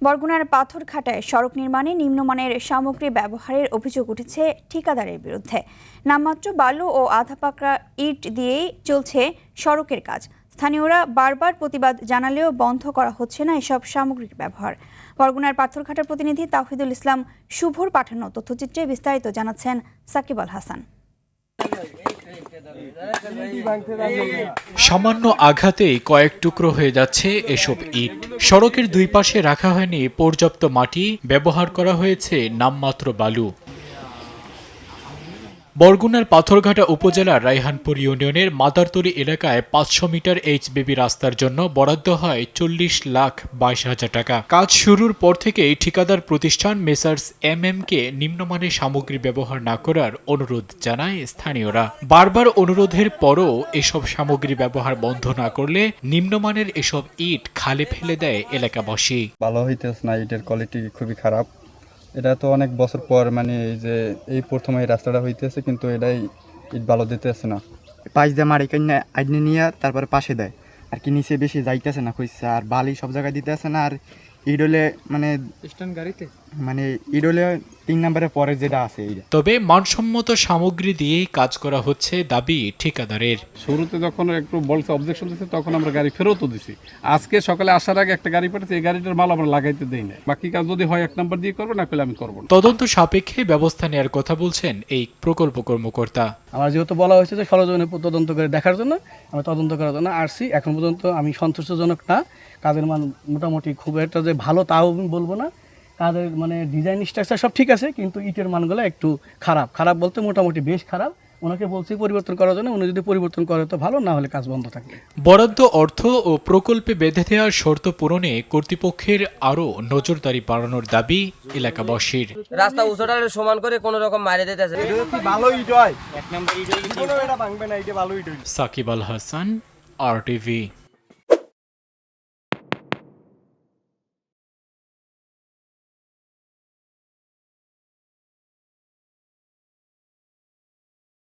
বরগুনার পাথরঘাটায় সড়ক নির্মাণে নিম্নমানের সামগ্রী ব্যবহারের অভিযোগ উঠেছে ঠিকাদারের বিরুদ্ধে। নামমাত্র বালু ও আধা পাকা ইট দিয়েই চলছে সড়কের কাজ। স্থানীয়রা বারবার প্রতিবাদ জানালেও বন্ধ করা হচ্ছে না এসব সামগ্রীর ব্যবহার। বরগুনার পাথরঘাটার প্রতিনিধি তাওহিদুল ইসলাম শুভর পাঠানো তথ্যচিত্রে বিস্তারিত জানাচ্ছেন সাকিব আল হাসান। সামান্য আঘাতেই কয়েক টুকরো হয়ে যাচ্ছে এসব ইট। সড়কের দুই পাশে রাখা হয়নি পর্যাপ্ত মাটি, ব্যবহার করা হয়েছে নামমাত্র বালু। বরগুনার পাথরঘাটা উপজেলার রায়হানপুর ইউনিয়নের মাদারতলী এলাকায় 500 মিটার এইচবিবি রাস্তার জন্য বরাদ্দ হয় 40,22,000 টাকা। কাজ শুরুর পর থেকেই ঠিকাদার প্রতিষ্ঠান মেসার্স কে নিম্নমানের সামগ্রী ব্যবহার না করার অনুরোধ জানায় স্থানীয়রা। বারবার অনুরোধের পরও এসব সামগ্রী ব্যবহার বন্ধ না করলে নিম্নমানের এসব ইট খালে ফেলে দেয় এলাকাবাসী। ভালো হইতেছে না, ইটের কোয়ালিটি খুবই খারাপ। এটা তো অনেক বছর পর এই প্রথম এই রাস্তাটা হইতেছে, কিন্তু এটাই ইট ভালো দিতেছে না। পাশ দিয়ে মারি কন্যা আইনে নিয়ে তারপরে পাশে দেয় আর কি, নিচে বেশি যাইতেছে না কইছে, আর বালি সব জায়গায় দিতেছে না। আর ইডলে ইডলে 3 নম্বরের পরে যেটা আছে এইটা। তবে মানসম্মত সামগ্রী দিয়েই কাজ করা হচ্ছে দাবি ঠিকাদারের। শুরুতে যখন একটু বলছে অবজেকশন দিচ্ছে, তখন আমরা গাড়ি ফেরতও দিছি। আজকে সকালে আসার আগে একটা গাড়ি পাঠাচ্ছে, এই গাড়িটার মাল আমরা লাগাইতে দেই না। বাকি কাজ যদি হয় 1 নাম্বার দিয়ে করবে, না করলে আমি করবো না। তদন্ত সাপেক্ষে ব্যবস্থা নেওয়ার কথা বলছেন এই প্রকল্প কর্মকর্তা। আমার যেহেতু বলা হয়েছে যে সরজমিনে তদন্ত করে দেখার জন্য, আমি তদন্ত করার জন্য আসছি। এখন পর্যন্ত আমি সন্তুষ্টজনক না। কাজের মান মোটামুটি খুব একটা যে ভালো তাও আমি বলবো না। কাজের ডিজাইন স্ট্রাকচার সব ঠিক আছে, কিন্তু ইটের মানগুলো একটু খারাপ বলতে মোটামুটি বেশ খারাপ। ওনাকে বলছি পরিবর্তন করার জন্য, উনি যদি পরিবর্তন করে তো ভালো, না হলে কাজ বন্ধ থাকবে। বরাদ্দ অর্থ ও প্রকল্পে বেঁধে দেওয়ার শর্ত পূরণে কর্তৃপক্ষের আরও নজরদারি বাড়ানোর দাবি এলাকাবাসীর। রাস্তা উঁচুটা সমান করে কোনো রকম মারে দিতেছে। সাকিব আল হাসান, RTV।